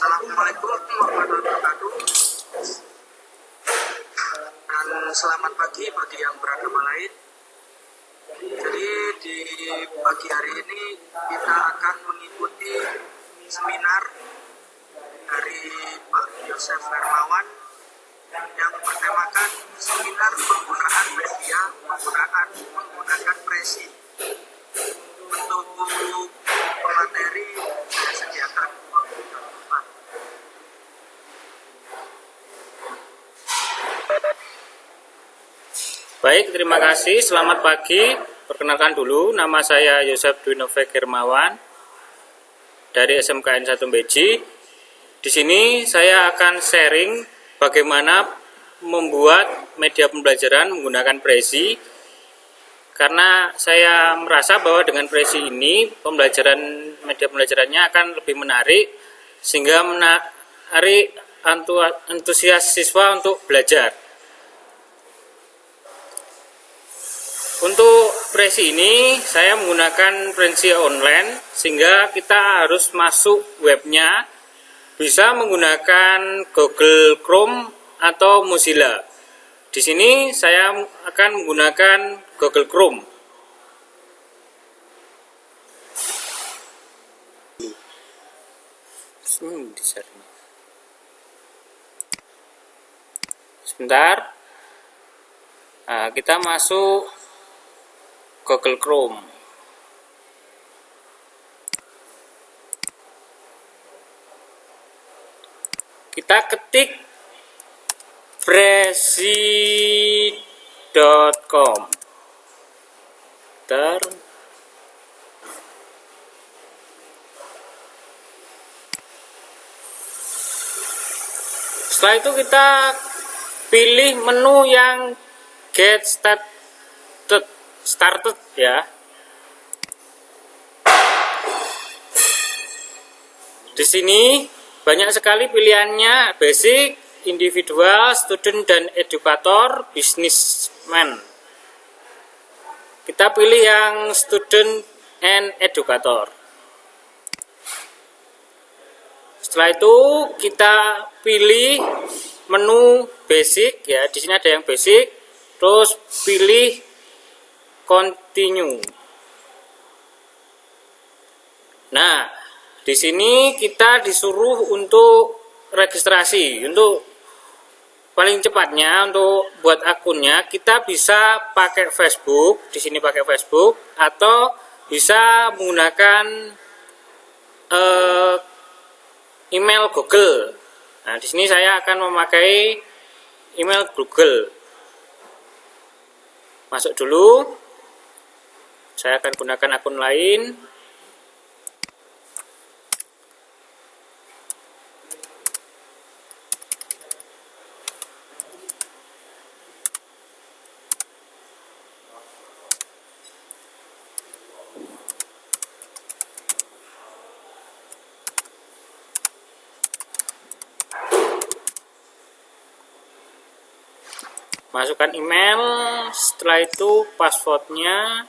Assalamualaikum warahmatullahi wabarakatuh. Dan selamat pagi bagi yang beragama lain. Jadi di pagi hari ini kita akan mengikuti seminar dari Pak Yosef Hermawan yang bertemakan seminar penggunaan media menggunakan Prezi. Untuk materi saya sediakan waktu dan tempat. Baik, terima kasih. Selamat pagi. Perkenalkan dulu, nama saya Yosef Hermawan dari SMKN 1 Beji. Di sini saya akan sharing bagaimana membuat media pembelajaran menggunakan Prezi. Karena saya merasa bahwa dengan Prezi ini media pembelajarannya akan lebih menarik sehingga menarik antusias siswa untuk belajar. Untuk Prezi ini saya menggunakan Prezi online sehingga kita harus masuk webnya, bisa menggunakan Google Chrome atau Mozilla. Di sini saya akan menggunakan Google Chrome. Sebentar. Nah, kita masuk Google Chrome. Kita ketik prezi.com. Setelah itu kita pilih menu yang Get Started ya. Di sini banyak sekali pilihannya: basic, individual, student dan educator, businessman. Kita pilih yang student and educator. Setelah itu kita pilih menu basic ya. Di sini ada yang basic, terus pilih continue. Nah, di sini kita disuruh untuk registrasi. Untuk paling cepatnya untuk buat akunnya kita bisa pakai Facebook, di sini pakai Facebook, atau bisa menggunakan email Google. Nah, di sini saya akan memakai email Google. Masuk dulu. Saya akan gunakan akun lain. Masukkan email, setelah itu passwordnya.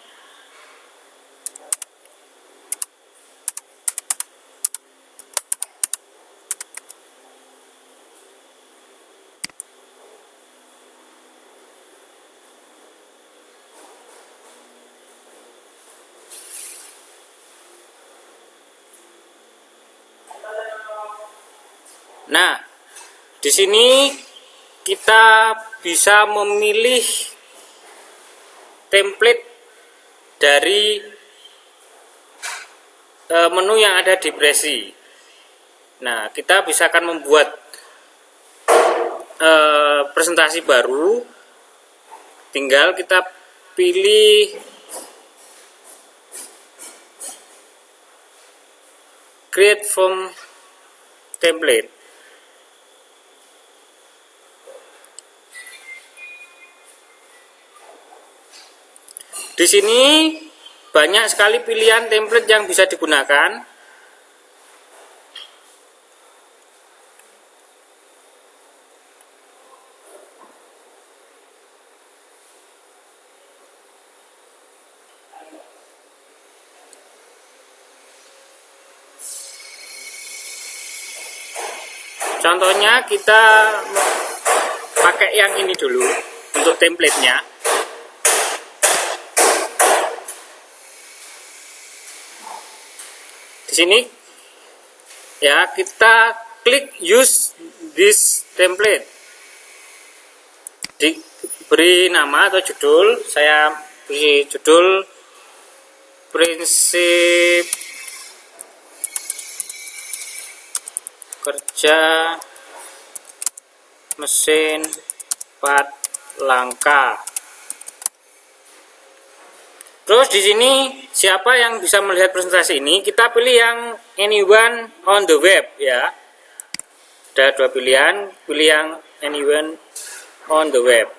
Nah, di sini kita bisa memilih template dari menu yang ada di Prezi. Nah, kita bisa akan membuat presentasi baru. Tinggal kita pilih create from template. Di sini banyak sekali pilihan template yang bisa digunakan. Contohnya kita pakai yang ini dulu untuk template-nya. Di sini ya, kita klik use this template. Diberi nama atau judul, saya beri judul prinsip kerja mesin 4 langkah. Terus di sini siapa yang bisa melihat presentasi ini? Kita pilih yang anyone on the web ya. Ada 2 pilihan, pilih yang anyone on the web.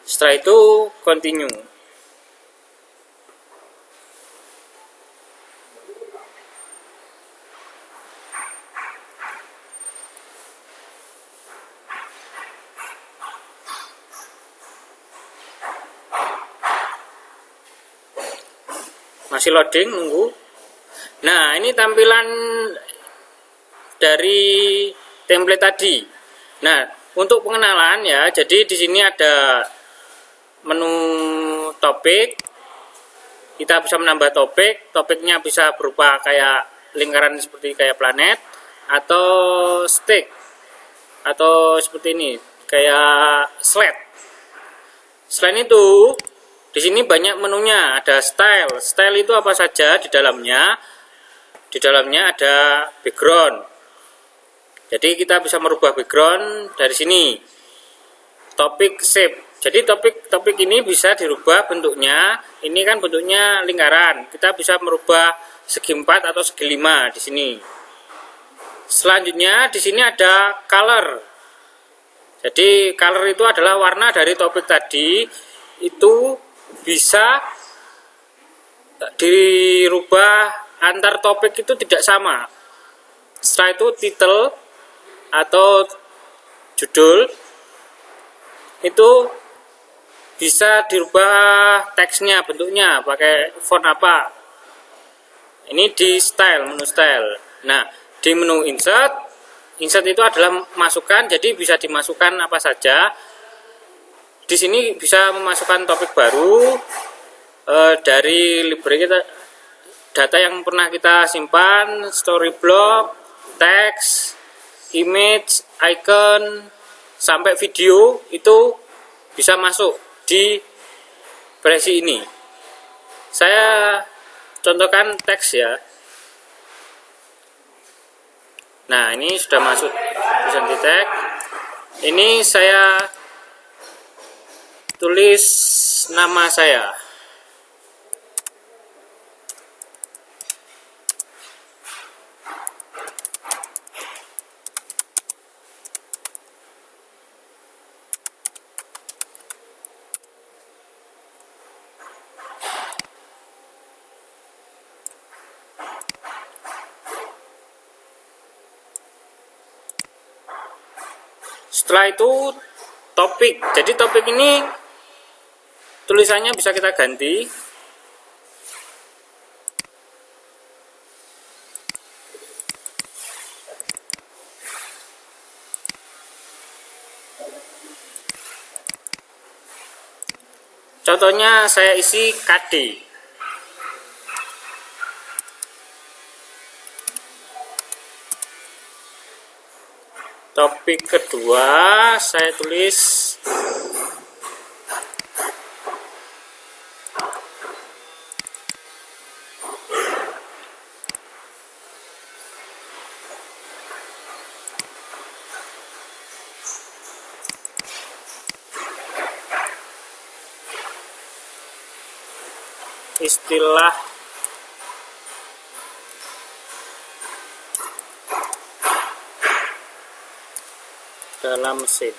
Setelah itu continue. Masih loading, nunggu. Nah, ini tampilan dari template tadi. Nah, untuk pengenalan ya, jadi di sini ada menu topik. Kita bisa menambah topik. Topiknya bisa berupa kayak lingkaran seperti kayak planet atau stick atau seperti ini, kayak slide. Selain itu, di sini banyak menunya, ada style. Style itu apa saja di dalamnya? Di dalamnya ada background. Jadi kita bisa merubah background dari sini. Topik shape. Jadi topik ini bisa dirubah bentuknya. Ini kan bentuknya lingkaran. Kita bisa merubah segi 4 atau segi 5 di sini. Selanjutnya di sini ada color. Jadi color itu adalah warna dari topik tadi. Itu bisa dirubah antar topik itu tidak sama. Setelah itu title atau judul itu bisa dirubah teksnya, bentuknya pakai font apa. Ini di style, menu style. Nah, di menu insert itu adalah masukan, jadi bisa dimasukkan apa saja. Di sini bisa memasukkan topik baru dari library kita, data yang pernah kita simpan, storyboard, teks, image, icon, sampai video itu bisa masuk di versi ini. Saya contohkan teks ya. Nah, ini sudah masuk present teks. Ini saya tulis nama saya. Setelah itu topik. Jadi topik ini tulisannya bisa kita ganti. Contohnya saya isi KD. Topik kedua saya tulis istilah dalam mesin.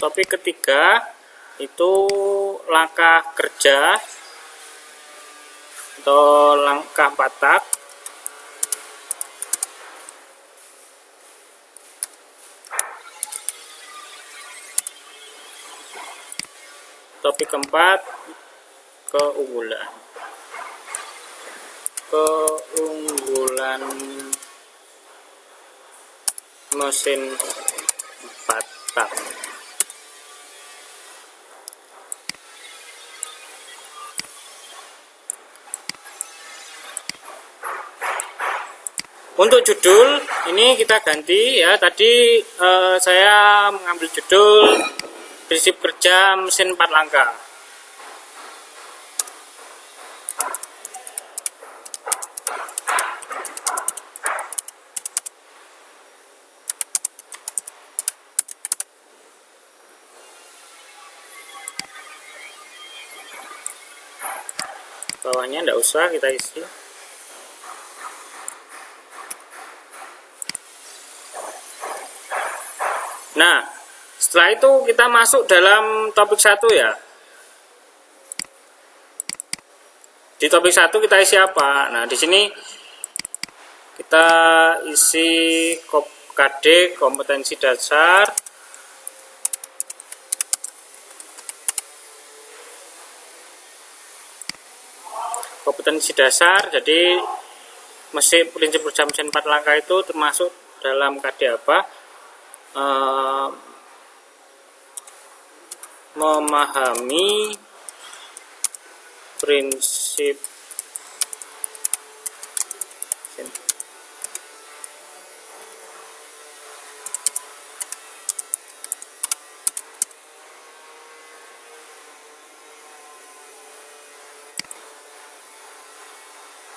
Topik ketiga itu langkah kerja atau langkah 4 tak. topik keempat, keunggulan mesin 4 tak. Untuk judul ini kita ganti ya. Tadi saya mengambil judul prinsip kerja mesin 4 langkah. Bawahnya tidak usah kita isi. Nah, setelah itu kita masuk dalam topik 1 ya. Di topik 1 kita isi apa? Nah, di sini kita isi KD, kompetensi dasar. Kompetensi dasar, jadi prinsip kerja mesin 4 langkah itu termasuk dalam KD apa? Memahami prinsip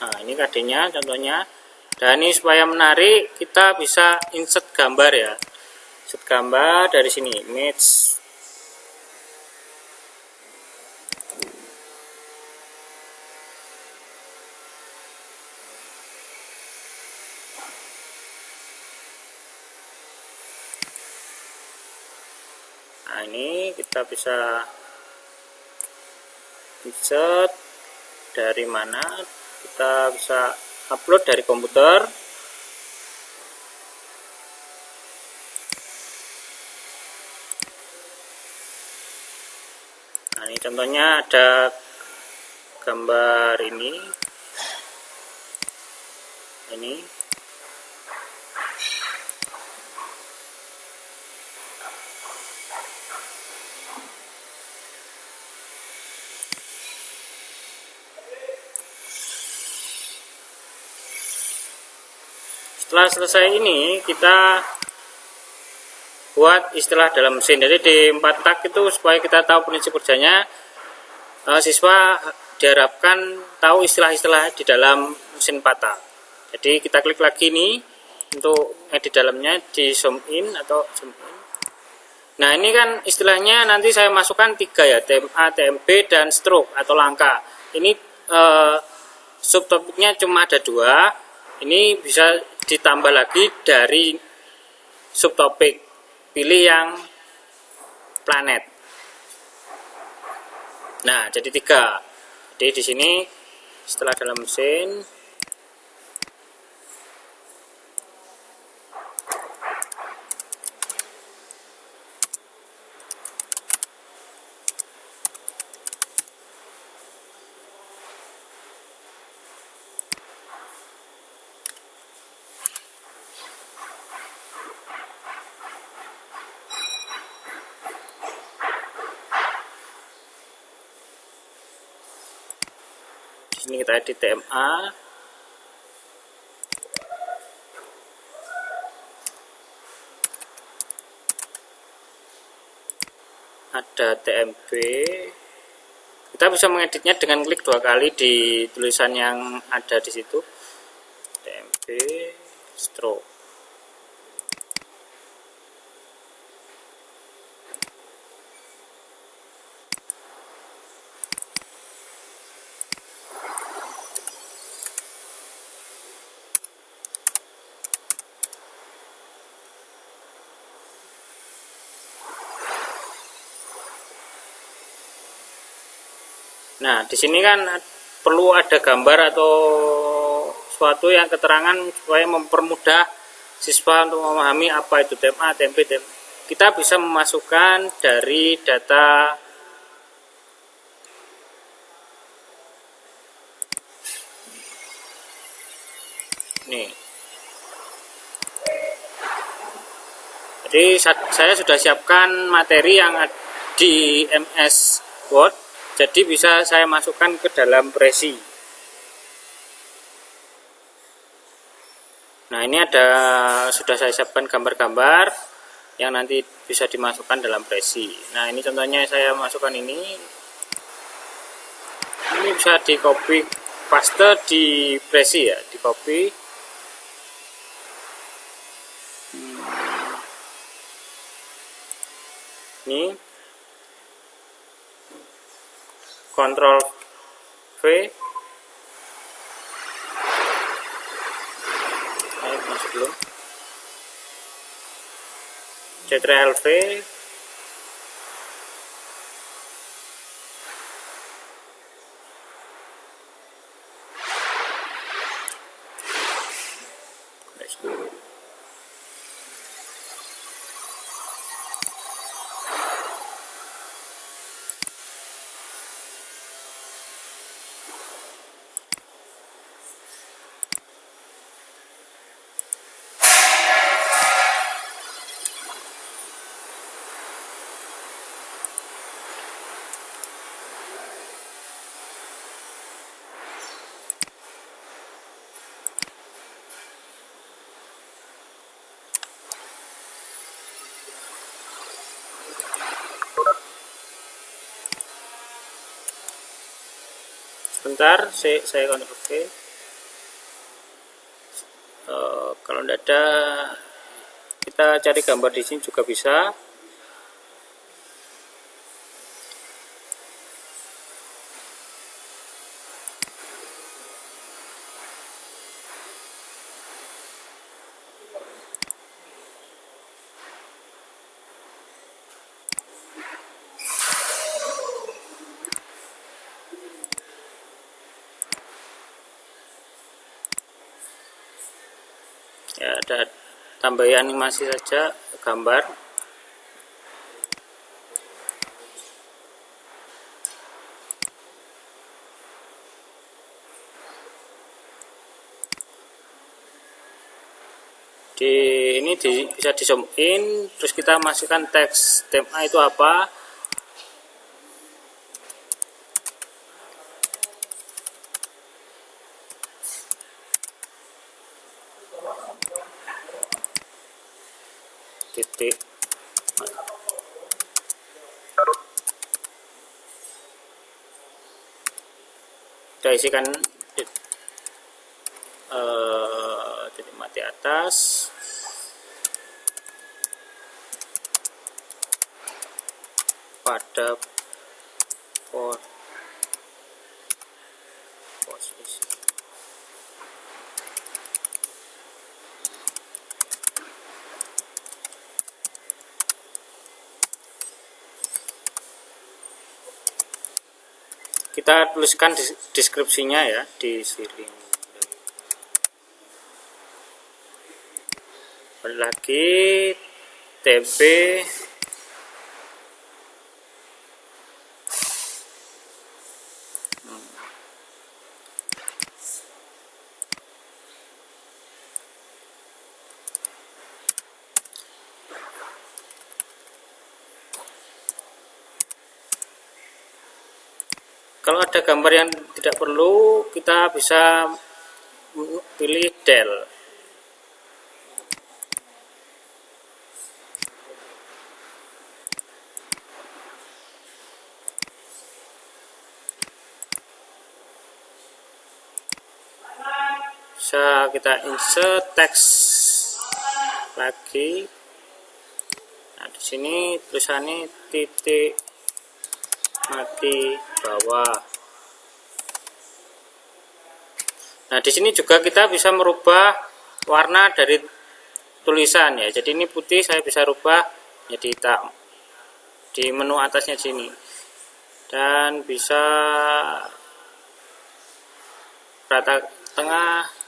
Nah, ini KD-nya contohnya. Dan ini supaya menarik, kita bisa insert gambar ya. Insert gambar dari sini, image. Nah, ini kita bisa insert dari mana? Kita bisa upload dari komputer. Nah, ini contohnya ada gambar ini. Setelah selesai ini kita buat istilah dalam mesin. Jadi di 4 tak itu supaya kita tahu prinsip kerjanya, siswa diharapkan tahu istilah-istilah di dalam mesin 4 tak. Jadi kita klik lagi nih untuk edit dalamnya, di zoom in atau zoom in. Nah, ini kan istilahnya nanti saya masukkan 3 ya, TMA, TMB dan stroke atau langkah. Ini subtopiknya cuma ada 2. Ini bisa ditambah lagi dari subtopik, pilih yang planet. Nah, jadi 3. Jadi di sini setelah dalam mesin, ini kita edit TMA. Ada TMB. Kita bisa mengeditnya dengan klik 2 kali di tulisan yang ada di situ. TMB stroke. Nah, di sini kan perlu ada gambar atau suatu yang keterangan supaya mempermudah siswa untuk memahami apa itu TMA, TMB, TMB. Kita bisa memasukkan dari data Nih. Jadi saya sudah siapkan materi yang ada di MS Word, jadi bisa saya masukkan ke dalam Prezi. Nah, ini sudah saya siapkan gambar-gambar yang nanti bisa dimasukkan dalam Prezi. Nah, ini contohnya saya masukkan ini. Ini bisa di copy paste di Prezi ya, di copy. Ini Ctrl V, masuk dulu, Ctrl V, sebentar, saya Ctrl V. Kalau tidak ada, kita cari gambar di sini juga bisa. Ya, ada tambah animasi saja gambar. Ini bisa di zoom in, terus kita masukkan teks tema itu apa. Titik. Kita isikan titik mati atas. Pada posisi kita tuliskan deskripsinya ya di sini. Lagi TP kalau ada gambar yang tidak perlu, kita bisa pilih del. Bisa kita insert teks lagi. Nah, di sini tulisannya titik mati bawah. Nah, di sini juga kita bisa merubah warna dari tulisan ya. Jadi ini putih, saya bisa rubah jadi hitam di menu atasnya sini. Dan bisa rata tengah.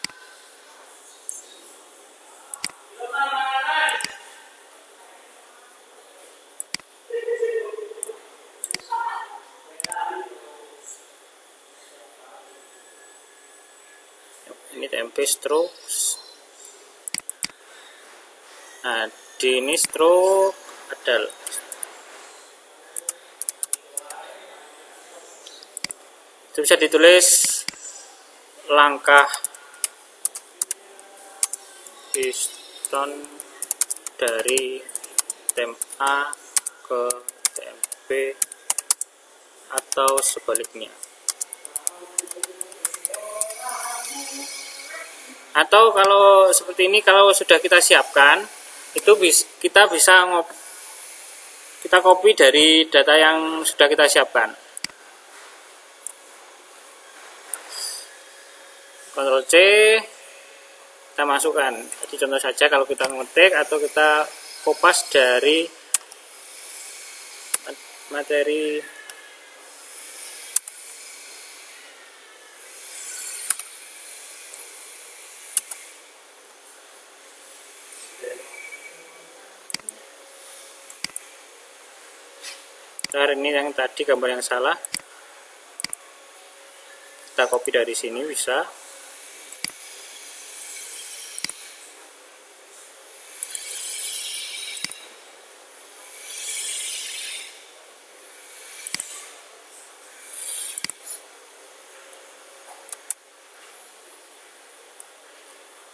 ini TMP stroke. Nah, di ini stroke ada. Itu bisa ditulis langkah piston dari TMA ke TMP atau sebaliknya. Atau kalau seperti ini, kalau sudah kita siapkan, itu kita bisa kita copy dari data yang sudah kita siapkan. Ctrl C, kita masukkan. Jadi contoh saja kalau kita ngetik atau kita kopas dari materi ini yang tadi gambar yang salah, kita copy dari sini bisa.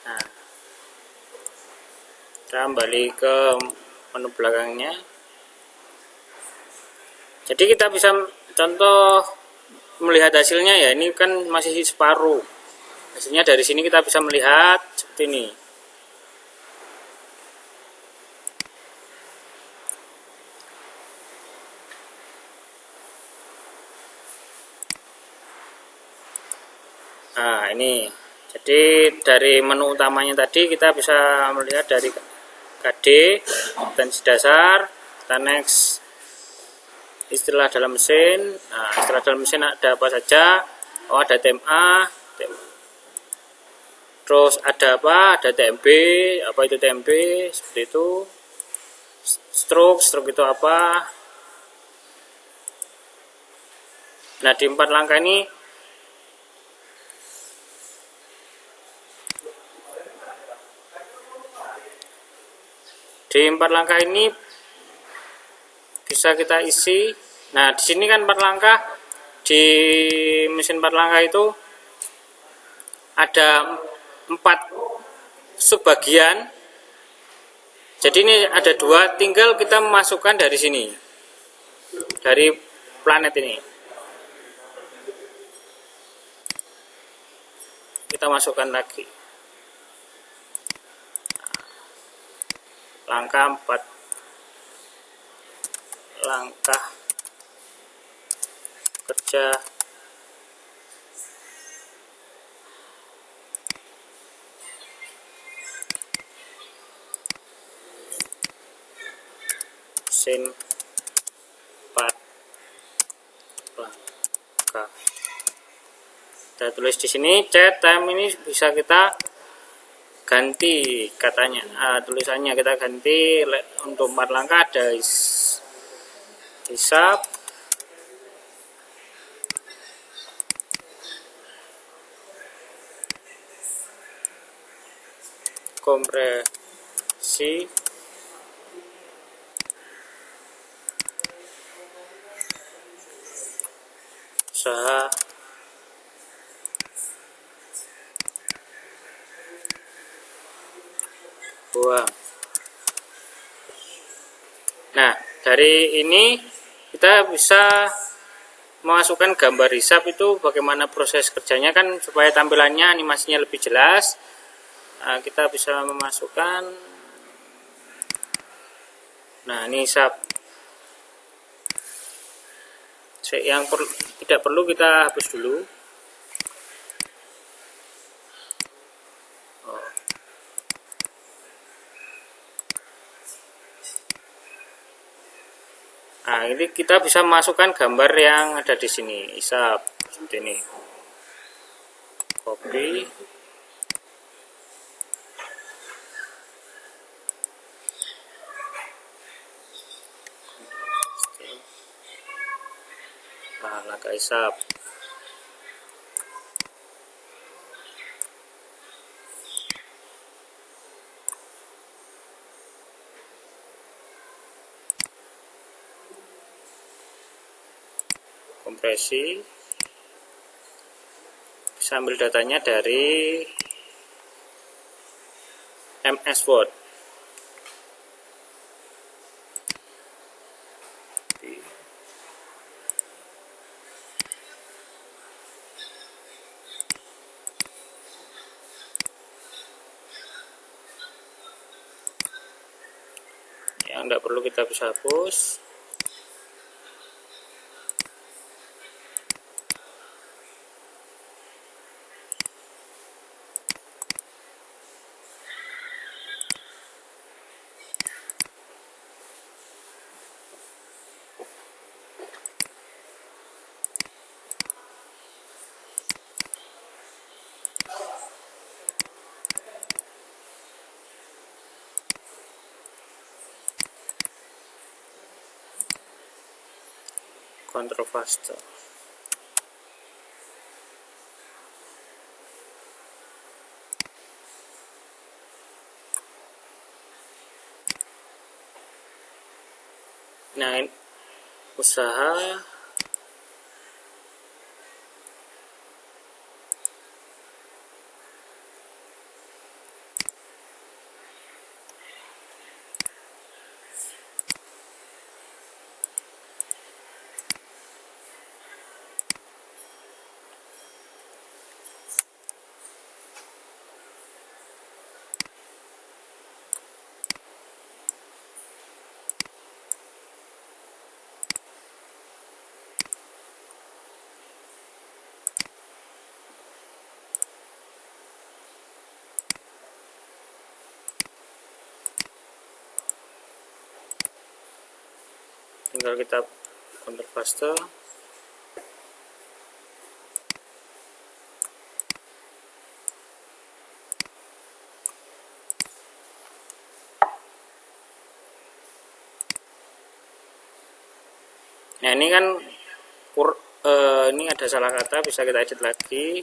Nah, kita kembali ke menu belakangnya. Jadi kita bisa contoh melihat hasilnya ya, ini kan masih separuh. Hasilnya dari sini kita bisa melihat seperti ini. Nah, ini. Jadi dari menu utamanya tadi kita bisa melihat dari KD, potensi dasar, kita next istilah dalam mesin. Nah, istilah dalam mesin ada apa saja? Oh, ada TMA, terus ada apa? Ada TMB, apa itu TMB? Seperti itu. Stroke itu apa? Nah, di 4 langkah ini bisa kita isi. Nah, di sini kan 4 langkah, di mesin 4 langkah itu ada 4 subbagian. Jadi ini ada 2, tinggal kita memasukkan dari sini, dari planet ini. Kita masukkan lagi. Langkah 4. Langkah kerja mesin 4 langkah. Kita tulis di sini, chat time ini bisa kita ganti katanya, tulisannya kita ganti untuk 4 langkah ada hisap, kompresi, usaha, buang. Nah, dari ini kita bisa memasukkan gambar hisap itu bagaimana proses kerjanya kan supaya tampilannya animasinya lebih jelas. Nah, kita bisa memasukkan. Nah, ini hisap. Yang tidak perlu kita hapus dulu. Nah, ini kita bisa masukkan gambar yang ada di sini, hisap seperti ini. Copy. Nah, langkah hisap. kompresi, bisa ambil datanya dari MS Word. Yang tidak perlu kita bisa hapus. Ctrl Paste. Nah, ini usaha tinggal kita Ctrl Paste. Nah, ini kan ini ada salah kata, bisa kita edit lagi.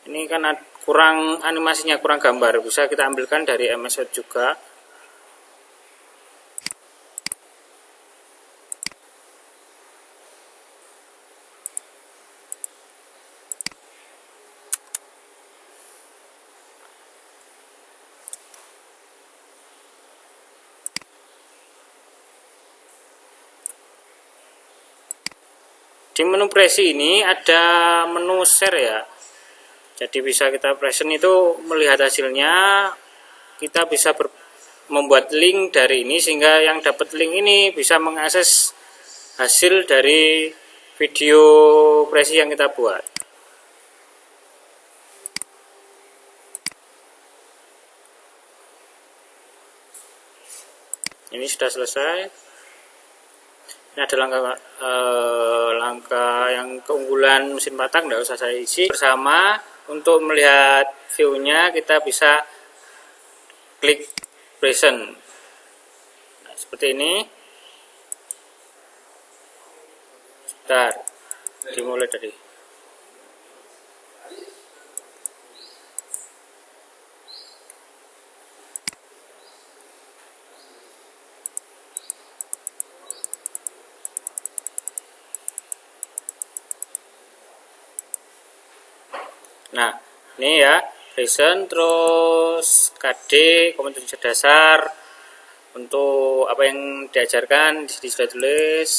Ini kan kurang animasinya, kurang gambar, bisa kita ambilkan dari MS Word juga. Di menu presi ini ada menu share ya. Jadi bisa kita present itu melihat hasilnya. Kita bisa membuat link dari ini sehingga yang dapat link ini bisa mengakses hasil dari video presi yang kita buat. Ini sudah selesai. Ini ada langkah yang keunggulan mesin Patak, tidak usah saya isi bersama. Untuk melihat view-nya kita bisa klik present. Nah, seperti ini. Sebentar, dimulai dari nah, ini ya, present, terus KD, kompetensi dasar, untuk apa yang diajarkan di sini sudah tulis,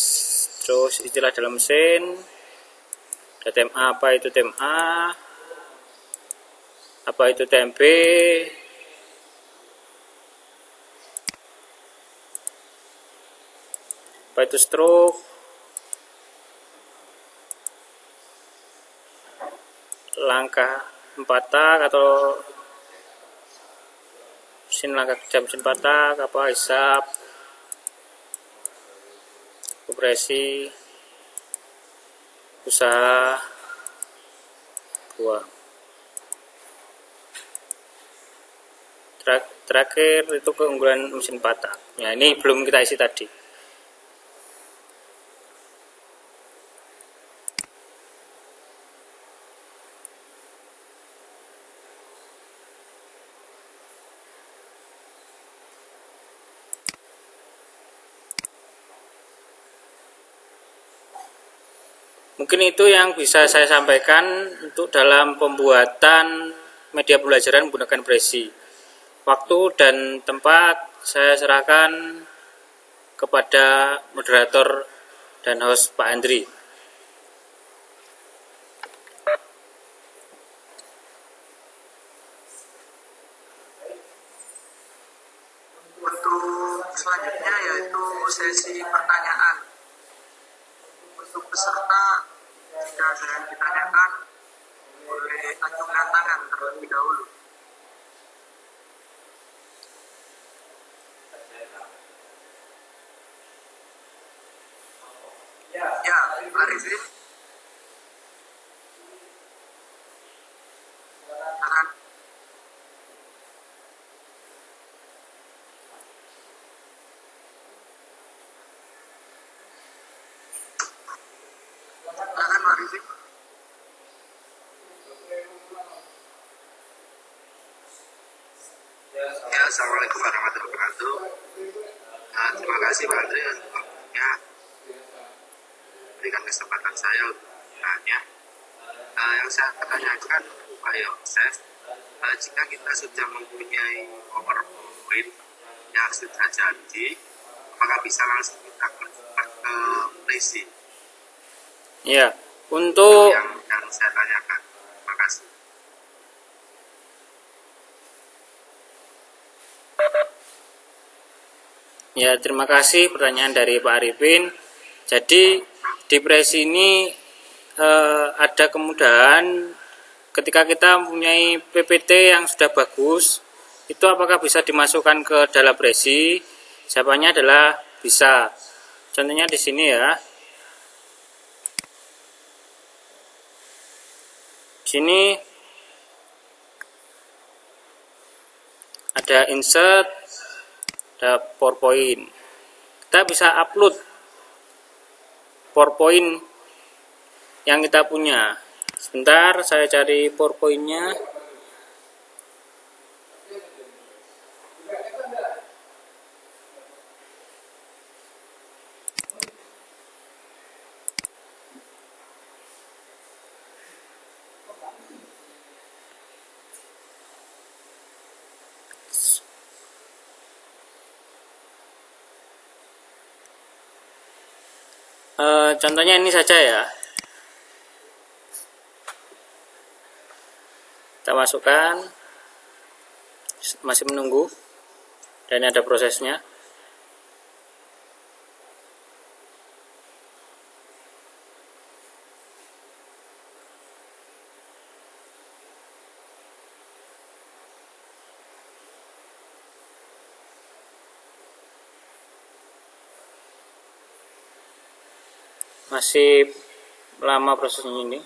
terus istilah dalam mesin, ada TMA, apa itu TMA, apa itu TMP, apa itu stroke, langkah 4 tak atau mesin langkah kerja mesin 4 tak, apa hisap, kompresi, usaha, buang. Terakhir itu keunggulan mesin 4 tak. Ya, ini belum kita isi tadi. Mungkin itu yang bisa saya sampaikan untuk dalam pembuatan media pembelajaran menggunakan Prezi. Waktu dan tempat saya serahkan kepada moderator dan host Pak Andri. Untuk selanjutnya yaitu sesi pertanyaan. Untuk peserta, jika ada yang ditanyakan, boleh acungkan tangan terlebih dahulu. Ya, Arifin. Silakan. Silakan, Pak Arifin. Ya, Assalamualaikum warahmatullahi wabarakatuh. Terima kasih Pak Andri untuk waktunya berikan kesempatan saya untuk bertanya. Yang saya tanyakan Pak Yosef, jika kita sudah mempunyai PowerPoint yang sudah jadi, apakah bisa langsung kita convert ke Prezi? Ya, untuk Yang saya tanyakan. Terima kasih. Ya, terima kasih pertanyaan dari Pak Arifin. Jadi di Prezi ini ada kemudahan ketika kita mempunyai PPT yang sudah bagus, itu apakah bisa dimasukkan ke dalam Prezi? Jawabannya adalah bisa. Contohnya di sini ya. Di sini ada insert, ada PowerPoint. Kita bisa upload PowerPoint yang kita punya. Sebentar, saya cari PowerPoint-nya. Contohnya ini saja ya. Kita masukkan, masih menunggu, dan ada prosesnya. Masih lama prosesnya ini.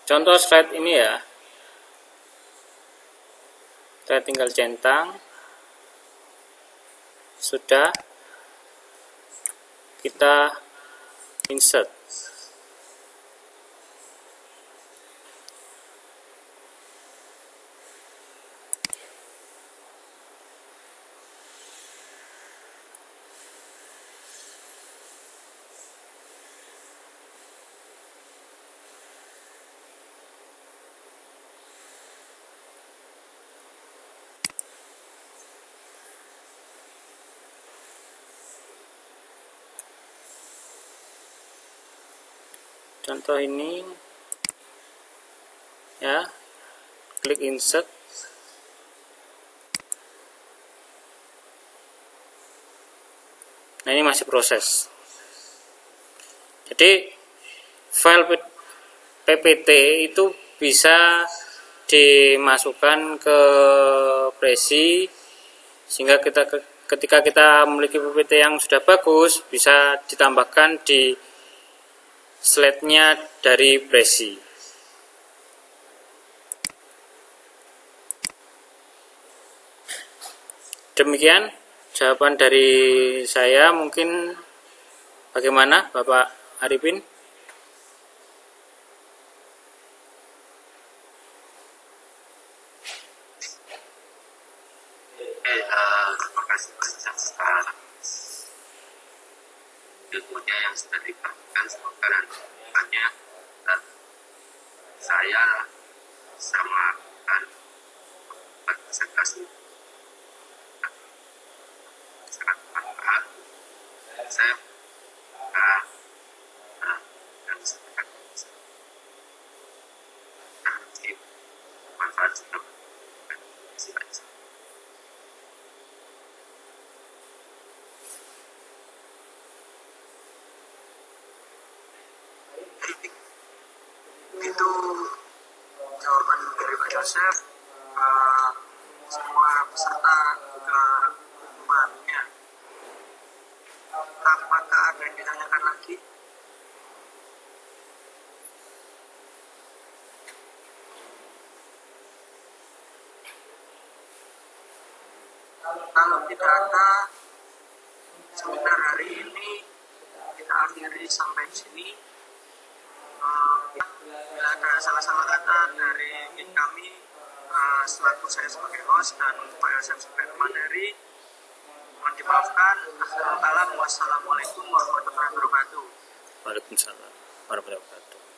Contoh slide ini ya. Saya tinggal centang. Sudah, kita insert. Contoh ini ya, klik insert. Nah, ini masih proses. Jadi file PPT itu bisa dimasukkan ke Prezi, sehingga ketika kita memiliki PPT yang sudah bagus, bisa ditambahkan di slide-nya dari Prezi. Demikian jawaban dari saya. Mungkin bagaimana Bapak Arifin? Terima kasih banyak atas ilmunya yang sudah diberikan. Semoga nantinya saya bisa melakukan presentasi sangat bermanfaat. Saya dan sangat nanti manfaat juga. Terima kasih banyak. Itu jawaban dari Pak Yosef. Semua peserta juga memahaminya. Apakah ada yang ditanyakan lagi? Kalau tidak ada, seminar hari ini kita akhiri sampai di sini. Bila ada salah-salah kata dari kami, selaku saya sebagai host dan Pak Yosef sebagai materi, mohon dimaafkan. Wassalamualaikum warahmatullahi wabarakatuh. Waalaikumsalam warahmatullahi wabarakatuh.